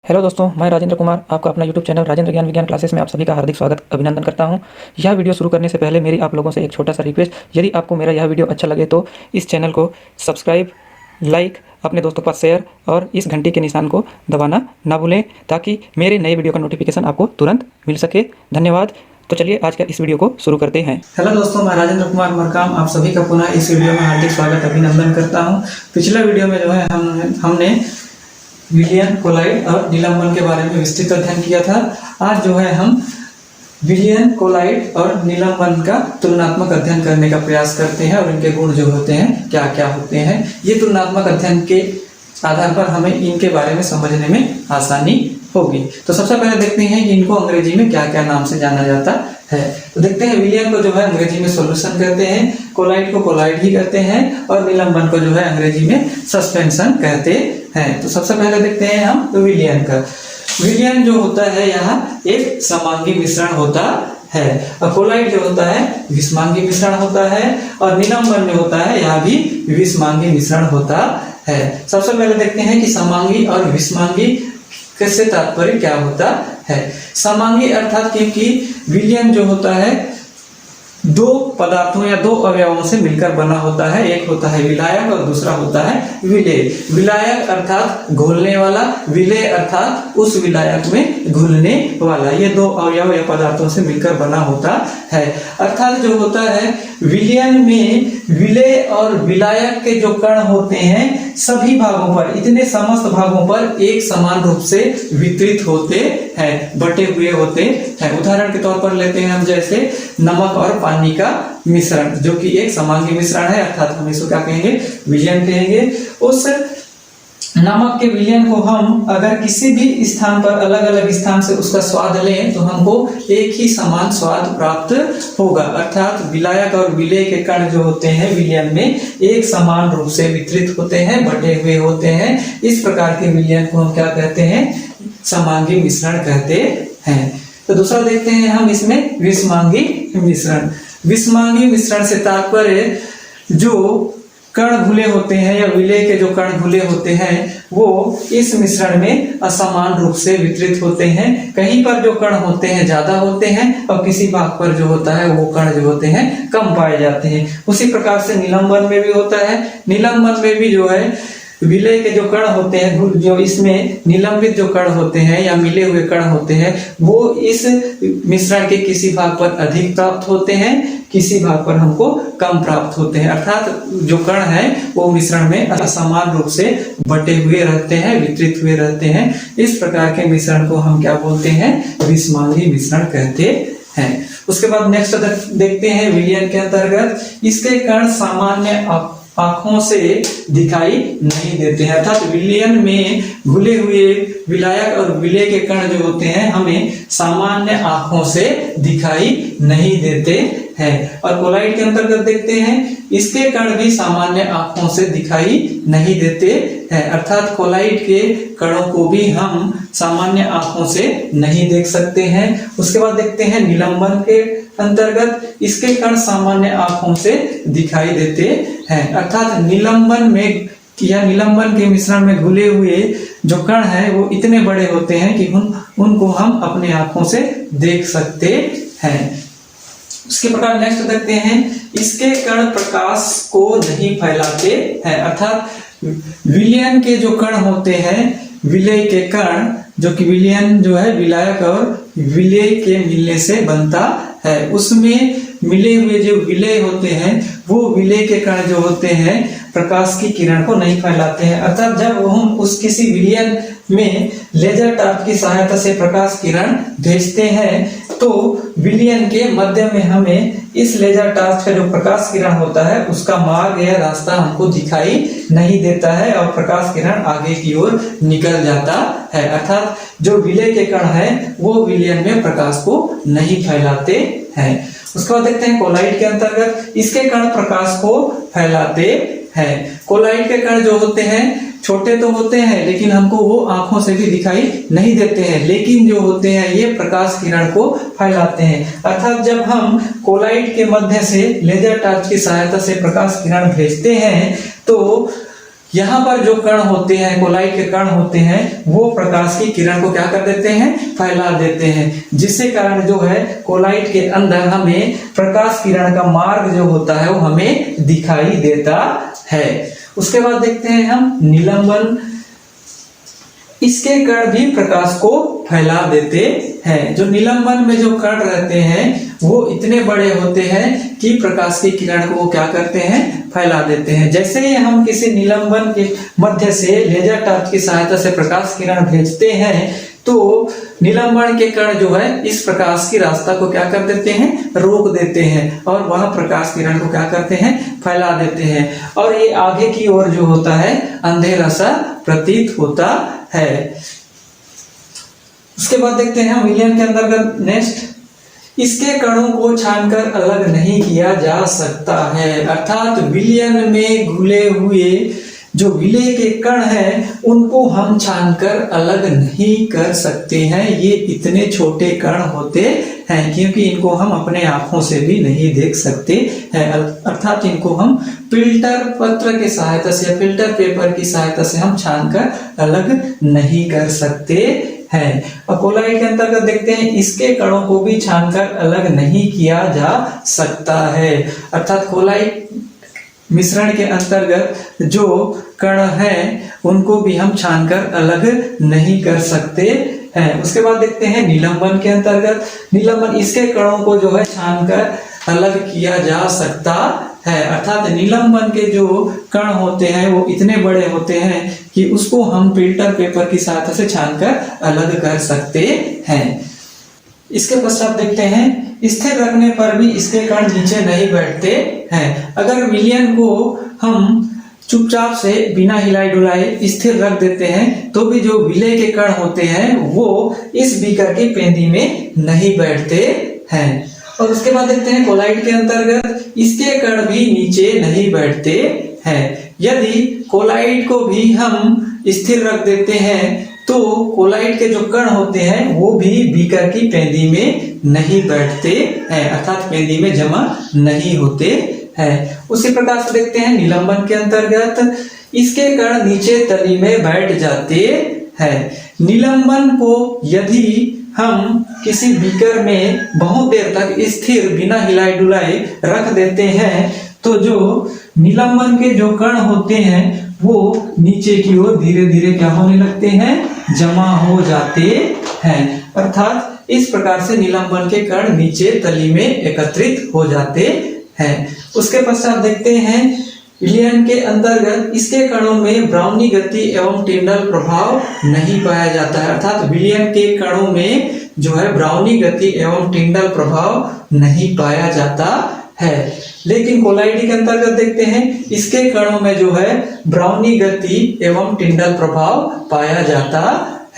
Hello दोस्तों, मैं राजेंद्र कुमार आपका अपना यूट्यूब चैनल राजेंद्र ज्ञान विज्ञान क्लासेस में आप सभी का हार्दिक स्वागत अभिनंदन करता हूं। यह वीडियो शुरू करने से पहले मेरी आप लोगों से एक छोटा सा रिक्वेस्ट, यदि आपको मेरा यह वीडियो अच्छा लगे तो इस चैनल को सब्सक्राइब, लाइक, अपने दोस्तों के पास शेयर और इस घंटी के निशान को दबाना ना भूलें ताकि मेरे नए वीडियो का नोटिफिकेशन आपको तुरंत मिल सके। धन्यवाद। तो चलिए आज का इस वीडियो को शुरू करते हैं। हेलो दोस्तों, मैं राजेंद्र कुमार मरकाम आप सभी का पुनः इस वीडियो में हार्दिक स्वागत अभिनंदन करता हूँ। पिछला वीडियो में जो है हमने विलियन, कोलाइड और निलंबन के बारे में विस्तृत अध्ययन किया था। आज जो है हम विलियन, कोलाइड और निलंबन का तुलनात्मक अध्ययन करने का प्रयास करते हैं और इनके गुण जो होते हैं क्या क्या होते हैं। ये तुलनात्मक अध्ययन के आधार पर हमें इनके बारे में समझने में आसानी होगी। तो सबसे पहले देखते हैं कि इनको अंग्रेजी में क्या क्या नाम से जाना जाता है। तो देखते हैं, विलियन को जो है अंग्रेजी में सॉल्यूशन कहते हैं, कोलाइड को कोलाइड ही कहते हैं और निलंबन को जो है अंग्रेजी में सस्पेंशन कहते हैं। तो सबसे पहले देखते हैं हम विलियन का। विलियन जो होता है यहाँ एक समांगी मिश्रण होता है और कोलाइड जो होता है विषमांगी मिश्रण होता है और निलंबन जो होता है यहाँ भी विषमांगी मिश्रण होता है। सबसे पहले देखते हैं कि समांगी और विषमांगी से तात्पर्य क्या होता है। समांगी अर्थात क्योंकि विलियन जो होता है दो पदार्थों या दो अवयवों से मिलकर बना होता है। एक होता है विलायक और दूसरा होता है विलेय। विलायक अर्थात घोलने वाला, विलेय अर्थात उस विलायक में घुलने वाला। ये दो अवयव या पदार्थों से मिलकर बना होता है। अर्थात जो होता है विलियन में विलेय और विलायक के जो कण होते हैं सभी भागों पर, इतने समस्त भागों पर एक समान रूप से वितरित होते हैं, बटे हुए होते हैं। उदाहरण के तौर पर लेते हैं हम जैसे नमक और पानी का मिश्रण, जो कि एक समांगी मिश्रण है, अर्थात हम इसको क्या कहेंगे, विलियन कहेंगे। उस नमक के विलियन को हम अगर किसी भी स्थान पर अलग अलग स्थान से उसका स्वाद लें तो हमको एक ही समान स्वाद प्राप्त होगा। अर्थात विलायक और विलेय के कण जो होते हैं विलियन में एक समान रूप से वितरित होते हैं, बटे हुए होते हैं। इस प्रकार के विलियन को हम क्या कहते हैं, समांगी मिश्रण कहते हैं। तो दूसरा देखते हैं हम इसमें विषमांगी मिश्रण। विषमांगी मिश्रण से तात्पर्य जो कण घुले होते हैं या विलेय के जो कण घुले होते हैं वो इस मिश्रण में असमान रूप से वितरित होते हैं। कहीं पर जो कण होते हैं ज्यादा होते हैं और किसी भाग पर जो होता है वो कण जो होते हैं कम पाए जाते हैं। उसी प्रकार से निलंबन में भी होता है। निलंबन में भी जो है विलेय के जो कण होते हैं, जो इसमें निलंबित जो कण होते हैं या मिले हुए कण होते हैं वो इस मिश्रण के किसी भाग पर अधिक प्राप्त होते हैं, किसी भाग पर हमको कम प्राप्त होते हैं। अर्थात जो कण है वो मिश्रण में असमान रूप से बटे हुए रहते हैं, वितरित हुए रहते हैं। इस प्रकार के मिश्रण को हम क्या बोलते हैं, विषमांगी मिश्रण कहते हैं। उसके बाद नेक्स्ट देखते हैं विलियन के अंतर्गत इसके कण सामान्य आंखों से दिखाई नहीं देते हैं। अर्थात विलियन में घुले हुए विलायक और विलेय के कण जो होते हैं हमें सामान्य आंखों से दिखाई नहीं देते हैं। और कोलाइड के अंतर्गत देखते हैं इसके कण भी सामान्य आंखों से दिखाई नहीं देते हैं। अर्थात कोलाइड के कणों को भी हम सामान्य आंखों से नहीं देख सकते हैं। उसके बाद देखते हैं निलंबन के अंतर्गत इसके कण सामान्य आंखों से दिखाई देते हैं। अर्थात निलंबन में या निलंबन के मिश्रण में घुले हुए जो कण है वो इतने बड़े होते हैं कि उनको हम अपने आंखों से देख सकते हैं। उसके प्रकार नेक्स्ट देखते हैं इसके कण प्रकाश को नहीं फैलाते हैं। अर्थात विलियन के जो कण होते हैं, विलेय के कण, जो कि विलियन जो है विलायक और विलेय के मिलने से बनता है, उसमें मिले हुए जो विलेय होते हैं वो विलेय के कण जो होते हैं प्रकाश की किरण को नहीं फैलाते हैं। अर्थात जब हम उस किसी विलियन में लेजर टार्च की सहायता से प्रकाश किरण भेजते हैं तो विलियन के मध्य में हमें इस लेजर टार्च का जो प्रकाश किरण होता है उसका मार्ग या रास्ता हमको दिखाई नहीं देता है और प्रकाश किरण आगे की ओर निकल जाता है। अर्थात जो विलेय के कण है वो विलियन में प्रकाश को नहीं फैलाते हैं। उसके बाद देखते हैं कोलाइड के अंतर्गत इसके कण प्रकाश को फैलाते हैं। कोलाइड के कण जो होते हैं छोटे तो होते हैं लेकिन हमको वो आंखों से भी दिखाई नहीं देते हैं, लेकिन जो होते हैं ये प्रकाश किरण को फैलाते हैं। अर्थात जब हम कोलाइड के मध्य से लेजर टार्च की सहायता से प्रकाश किरण भेजते हैं तो यहाँ पर जो कण होते हैं, कोलाइट के कण होते हैं, वो प्रकाश की किरण को क्या कर देते हैं, फैला देते हैं, जिससे कारण जो है कोलाइट के अंदर हमें प्रकाश किरण का मार्ग जो होता है वो हमें दिखाई देता है। उसके बाद देखते हैं हम निलंबन। इसके कण भी प्रकाश को फैला देते हैं। जो निलंबन में जो कण रहते हैं वो इतने बड़े होते हैं कि प्रकाश की किरण को वो क्या करते हैं, फैला देते हैं। जैसे ही हम किसी निलंबन के मध्य से लेजर टॉर्च की सहायता से प्रकाश किरण भेजते हैं तो निलंबन के कण जो है इस प्रकाश की रास्ता को क्या कर देते हैं, रोक देते हैं और वह प्रकाश किरण को क्या करते हैं, फैला देते हैं और ये आगे की ओर जो होता है अंधेरा सा प्रतीत होता है। उसके बाद देखते हैं विलयन के अंतर्गत नेक्स्ट, इसके कणों को छानकर अलग नहीं किया जा सकता है। अर्थात विलयन में घुले हुए जो विलेय के कण हैं उनको हम छानकर अलग नहीं कर सकते हैं। ये इतने छोटे कण होते हैं क्योंकि इनको हम अपने आंखों से भी नहीं देख सकते हैं। अर्थात इनको हम फिल्टर पत्र की सहायता से, फिल्टर पेपर की सहायता से हम छानकर अलग नहीं कर सकते हैं। और कोलाइट के अंतर्गत देखते हैं इसके कणों को भी छानकर अलग नहीं किया जा सकता है। अर्थात कोलाइट मिश्रण के अंतर्गत जो कण हैं उनको भी हम छानकर अलग नहीं कर सकते हैं। उसके बाद देखते हैं निलंबन के अंतर्गत, निलंबन इसके कणों को जो है छानकर अलग किया जा सकता है। अर्थात निलंबन के जो कण होते हैं वो इतने बड़े होते हैं कि उसको हम फिल्टर पेपर की सहायता से छानकर अलग कर सकते हैं। इसके पश्चात देखते हैं स्थिर रखने पर भी इसके कण नीचे नहीं बैठते हैं। अगर विलयन को हम चुपचाप से बिना हिलाए डुलाए स्थिर रख देते हैं तो भी जो विलेय के कण होते हैं वो इस बीकर की पेंदी में नहीं बैठते हैं। और उसके बाद देखते हैं कोलाइट के अंतर्गत इसके कण भी नीचे नहीं बैठते हैं। यदि कोलाइट को भी हम स्थिर रख देते हैं तो कोलाइट के जो कण होते हैं वो भी बीकर की पेंदी में नहीं बैठते हैं, अर्थात पेंदी में जमा नहीं होते हैं। उसी प्रकार से देखते हैं निलंबन के अंतर्गत इसके कण नीचे तली में बैठ जाते हैं। निलंबन को यदि हम किसी बीकर में बहुत देर तक स्थिर बिना हिलाए डुलाए रख देते हैं तो जो निलंबन के जो कण होते हैं वो नीचे की ओर धीरे धीरे क्या होने लगते हैं, जमा हो जाते हैं। अर्थात इस प्रकार से निलंबन के कण नीचे तली में एकत्रित हो जाते हैं। उसके पश्चात देखते हैं विलयन के अंतर्गत इसके कणों में ब्राउनी गति एवं टिंडल प्रभाव नहीं पाया जाता है। अर्थात विलयन के कणों में जो है ब्राउनी गति एवं टिंडल प्रभाव नहीं पाया जाता है। लेकिन कोलाइट के अंतर्गत देखते हैं इसके कणों में जो है ब्राउनी गति एवं टिंडल प्रभाव पाया जाता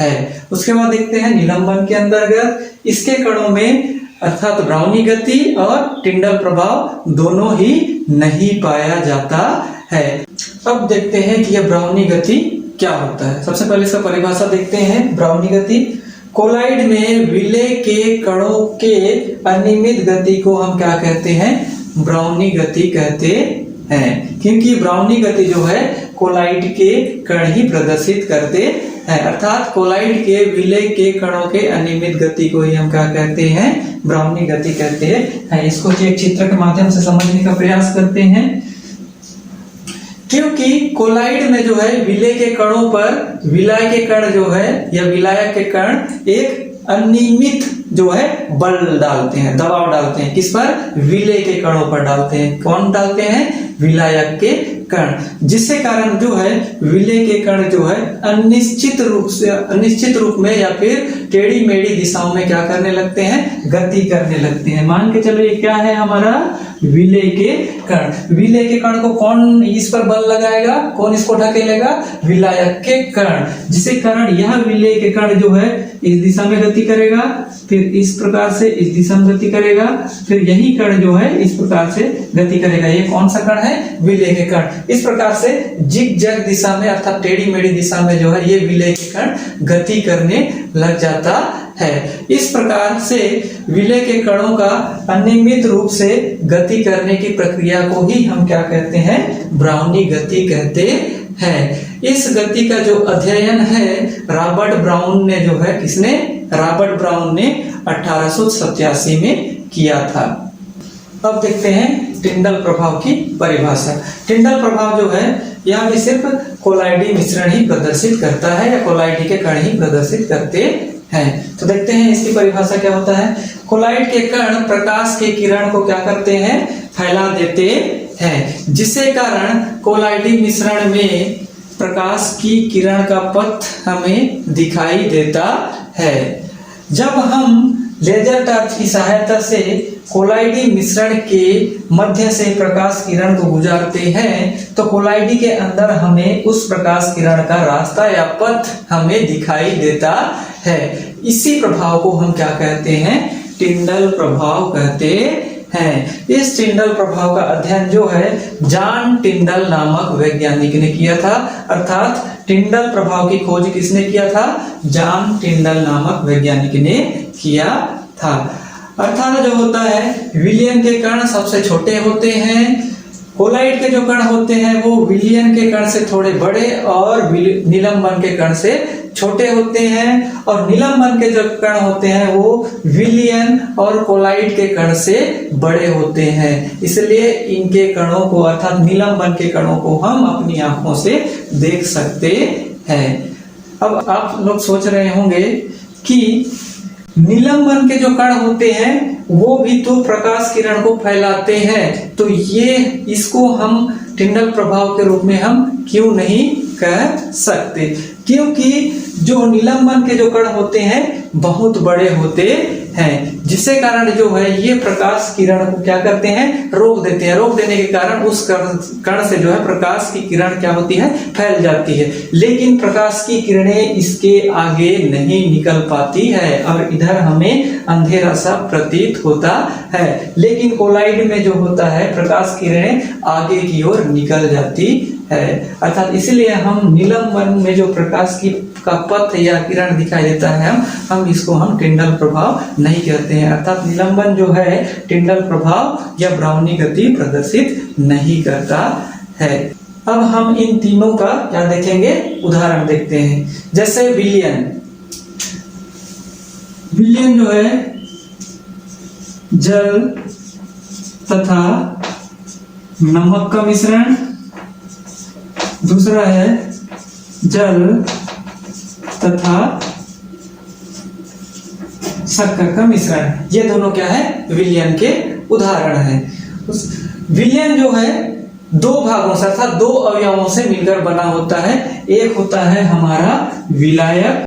है। उसके बाद देखते हैं निलंबन के अंतर्गत इसके कणों में अर्थात ब्राउनी गति और टिंडल प्रभाव दोनों ही नहीं पाया जाता है। अब देखते हैं कि यह ब्राउनी गति क्या होता है। सबसे पहले इसका परिभाषा देखते हैं। ब्राउनी गति कोलाइड में विलेय के कणों के अनियमित गति को हम क्या कहते हैं, ब्राउनी गति कहते हैं, क्योंकि ब्राउनी गति जो है कोलाइड के कण ही प्रदर्शित करते हैं। अर्थात कोलाइड के विलेय के कणों के अनियमित गति को ही हम क्या कहते हैं, ब्राउनी गति कहते हैं। इसको एक चित्र के माध्यम से समझने का प्रयास करते हैं। क्योंकि कोलाइड में जो है विलेय के कणों पर विलाय के कण जो है या विलायक के कण एक अनियमित जो है बल डालते हैं, दबाव डालते हैं। किस पर, विलेय के कणों पर डालते हैं। कौन डालते हैं, विलायक के कण, जिससे कारण जो है विलेय के कण जो है अनिश्चित रूप में या फिर टेढ़ी मेढ़ी दिशाओं में क्या करने लगते हैं, गति करने लगते हैं। मान के चलो ये क्या है हमारा विलेय के कण। विलेय के कण को कौन इस पर बल लगाएगा, कौन इसको ढकेलेगा, विलायक के कण, जिसके कारण यह विलेय के कण जो है इस दिशा में गति करेगा, फिर इस प्रकार से इस दिशा में गति करेगा, फिर यही कण जो है इस प्रकार से गति करेगा। ये कौन सा कण है, विलेय के कण। इस प्रकार से जिग जैग दिशा में अर्थात टेढ़ी मेढ़ी दिशा में जो है ये विलेय के कण गति करने लग जाता है। इस प्रकार से विलय के कणों का अनियमित रूप से गति करने की प्रक्रिया को ही हम क्या कहते हैं, ब्राउनी गति कहते हैं। इस गति का जो अध्ययन है रॉबर्ट ब्राउन ने जो है, किसने, रॉबर्ट ब्राउन ने 1887 में किया था। अब देखते हैं टिंडल प्रभाव की परिभाषा। टिंडल प्रभाव जो है यहाँ भी सिर्फ कोलाइडी मिश्रण ही प्रदर्शित करता है या कोलाइडी के कण ही प्रदर्शित करते हैं। तो देखते हैं इसकी परिभाषा क्या होता है। कोलाइड के कण प्रकाश के किरण को क्या करते हैं, फैला देते हैं, जिसके कारण कोलाइडी मिश्रण में प्रकाश की किरण का पथ हमें दिखाई देता है। जब हम लेजर टॉर्च की सहायता से कोलाइडी मिश्रण के मध्य से प्रकाश किरण को गुजारते हैं तो कोलाइडी के अंदर हमें उस प्रकाश किरण का रास्ता या पथ हमें दिखाई देता है। इसी प्रभाव को हम क्या कहते हैं, टिंडल प्रभाव कहते हैं। इस टिंडल प्रभाव का अध्ययन जो है जॉन टिंडल नामक वैज्ञानिक ने किया था, अर्थात टिंडल प्रभाव की खोज किसने किया था, जॉन टिंडल नामक वैज्ञानिक ने किया था। अर्थात जो होता है विलियन के कण सबसे छोटे होते हैं, कोलाइड के जो कण होते हैं वो विलियन के कण से थोड़े बड़े और निलंबन के कण से छोटे होते हैं, और निलंबन के जो कण होते हैं वो विलियन और कोलाइड के कण से बड़े होते हैं। इसलिए इनके कणों को अर्थात निलंबन के कणों को हम अपनी आंखों से देख सकते हैं। अब आप लोग सोच रहे होंगे कि निलंबन के जो कण होते हैं वो भी तो प्रकाश किरण को फैलाते हैं, तो ये इसको हम टिंडल प्रभाव के रूप में हम क्यों नहीं कह सकते, क्योंकि जो निलंबन के जो कण होते हैं बहुत बड़े होते हैं, जिससे कारण जो है ये प्रकाश किरण को क्या करते हैं, रोक देते हैं। रोक देने के कारण उस कण से जो है प्रकाश की किरण क्या होती है, फैल जाती है, लेकिन प्रकाश की किरणें इसके आगे नहीं निकल पाती है और इधर हमें अंधेरा सा प्रतीत होता है। लेकिन कोलाइड में जो होता है प्रकाश किरणें आगे की ओर निकल जाती है, अर्थात इसलिए हम निलंबन में जो प्रकाश की का पथ या किरण दिखाई देता है हम इसको हम टिंडल प्रभाव नहीं कहते हैं, अर्थात निलंबन जो है टिंडल प्रभाव या ब्राउनी गति प्रदर्शित नहीं करता है। अब हम इन तीनों का क्या देखेंगे, उदाहरण देखते हैं। जैसे विलियन, विलियन जो है जल तथा नमक का मिश्रण, दूसरा है जल तथा शक्कर का मिश्रण। ये दोनों क्या है, विलियन के उदाहरण हैं। विलियन जो है दो भागों से अर्थात दो अवयवों से मिलकर बना होता है। एक होता है हमारा विलायक,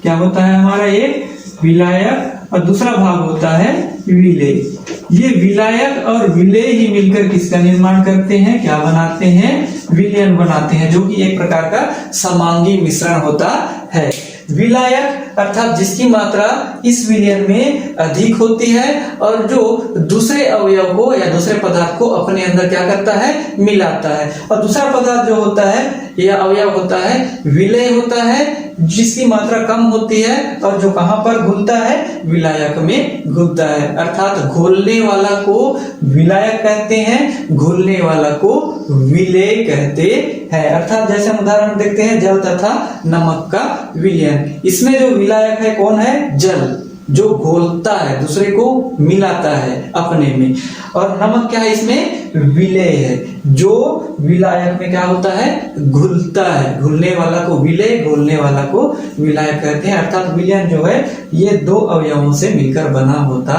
क्या होता है हमारा एक विलायक, और दूसरा भाग होता है विलेय। ये विलायक और विलेय ही मिलकर किसका निर्माण करते हैं, क्या बनाते हैं, विलियन बनाते हैं, जो कि एक प्रकार का समांगी मिश्रण होता है। विलायक अर्थात जिसकी मात्रा इस विलियन में अधिक होती है और जो दूसरे अवयव को या दूसरे पदार्थ को अपने अंदर क्या करता है, मिलाता है। और दूसरा पदार्थ जो होता है या अवयव होता है विलेय होता है, जिसकी मात्रा कम होती है और जो कहां पर घुलता है, विलायक में घुलता है। अर्थात घोलने वाला को विलायक कहते हैं, घुलने वाला को विलेय कहते हैं। अर्थात जैसे हम उदाहरण देखते हैं जल तथा नमक का विलयन। इसमें जो विलायक है कौन है, जल, जो घोलता है, दूसरे को मिलाता है अपने में, और नमक क्या है, इसमें विलेय है, जो विलायक में क्या होता है, घुलता है। घुलने वाला को विलेय, घोलने वाला को विलायक कहते हैं। अर्थात विलयन जो है ये दो अवयवों से मिलकर बना होता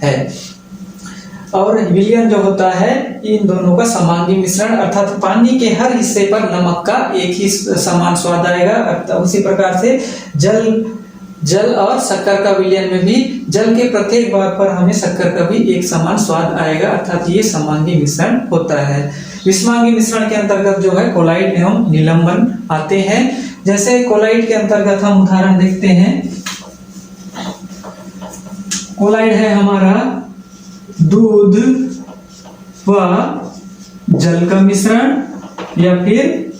है। और विलयन जो होता है इन दोनों का समांगी मिश्रण, अर्थात पानी के हर हिस्से पर नमक का एक ही समान स्वाद आएगा। उसी प्रकार से जल और शक्कर का विलयन में भी जल के प्रत्येक भाग पर हमें शक्कर का भी एक समान स्वाद आएगा, अर्थात ये समांगी मिश्रण होता है। विषमांगी मिश्रण के अंतर्गत जो है कोलाइड एवं निलंबन आते हैं। जैसे कोलाइड के अंतर्गत हम उदाहरण देखते हैं। कोलाइड है हमारा दूध व जल का मिश्रण या फिर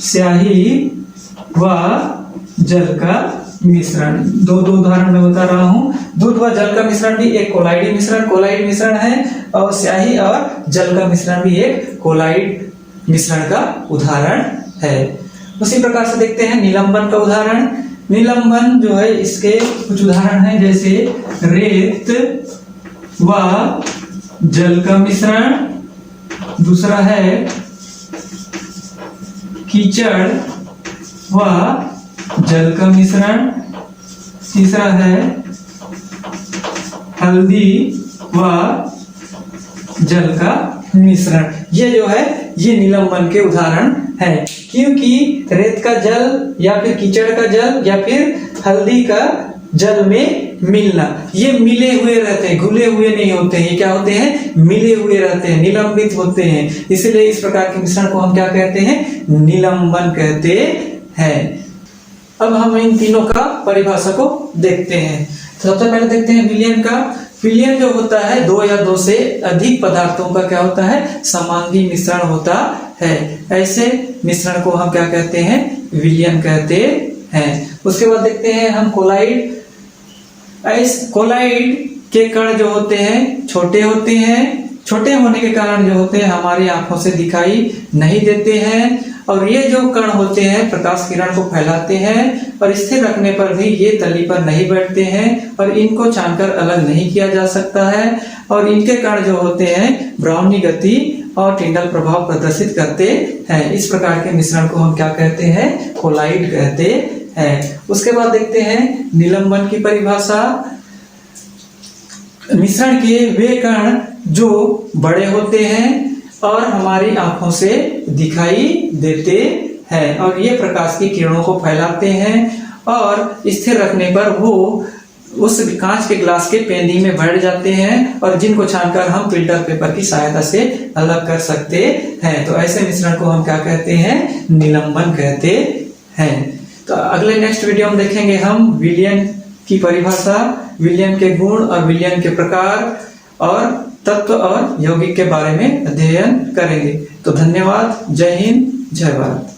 स्याही व जल का मिश्रण। दो उदाहरण मैं बता रहा हूँ। दूध व जल का मिश्रण भी एक कोलाइड मिश्रण है, और स्याही और जल का मिश्रण भी एक कोलाइड मिश्रण का उदाहरण है। उसी प्रकार से देखते हैं निलंबन का उदाहरण। निलंबन जो है इसके कुछ उदाहरण हैं, जैसे रेत व जल का मिश्रण, दूसरा है कीचड़ व जल का मिश्रण, तीसरा है हल्दी व जल का मिश्रण। ये जो है ये निलंबन के उदाहरण है, क्योंकि रेत का जल या फिर कीचड़ का जल या फिर हल्दी का जल में मिलना, ये मिले हुए रहते हैं, घुले हुए नहीं होते हैं। ये क्या होते हैं? मिले हुए रहते हैं, निलंबित होते हैं। इसलिए इस प्रकार के मिश्रण को हम क्या कहते हैं? निलंबन कहते हैं। अब हम इन तीनों का परिभाषा को देखते हैं। सबसे पहले देखते हैं विलयन का। विलयन जो होता है दो या दो से अधिक पदार्थों का क्या होता है? समांगी मिश्रण होता है। ऐसे मिश्रण को हम क्या कहते हैं? विलयन कहते हैं। उसके बाद देखते हैं हम कोलाइड। कोलाइड के कण जो होते हैं छोटे होते हैं, छोटे होने के कारण जो होते हैं हमारी आंखों से दिखाई नहीं देते हैं, और ये जो कण होते हैं प्रकाश किरण को फैलाते हैं, और स्थिर रखने पर भी ये तली पर नहीं बैठते हैं, और इनको छानकर अलग नहीं किया जा सकता है, और इनके कण जो होते हैं ब्राउनी गति और टिंडल प्रभाव प्रदर्शित करते हैं। इस प्रकार के मिश्रण को हम क्या कहते हैं? कोलाइड कहते हैं। उसके बाद देखते हैं निलंबन की परिभाषा। मिश्रण के वे कण जो बड़े होते हैं और हमारी आंखों से दिखाई देते हैं, और ये प्रकाश की किरणों को फैलाते हैं, और स्थिर रखने पर वो उस कांच के ग्लास के पेंदी में बैठ जाते हैं, और जिनको छानकर हम फिल्टर पेपर की सहायता से अलग कर सकते हैं। तो ऐसे मिश्रण को हम क्या कहते हैं? निलंबन कहते हैं। तो अगले नेक्स्ट वीडियो में देखेंगे हम विलयन की परिभाषा, विलयन के गुण और विलयन के प्रकार और तत्व और यौगिक के बारे में अध्ययन करेंगे। तो धन्यवाद। जय हिंद, जय भारत।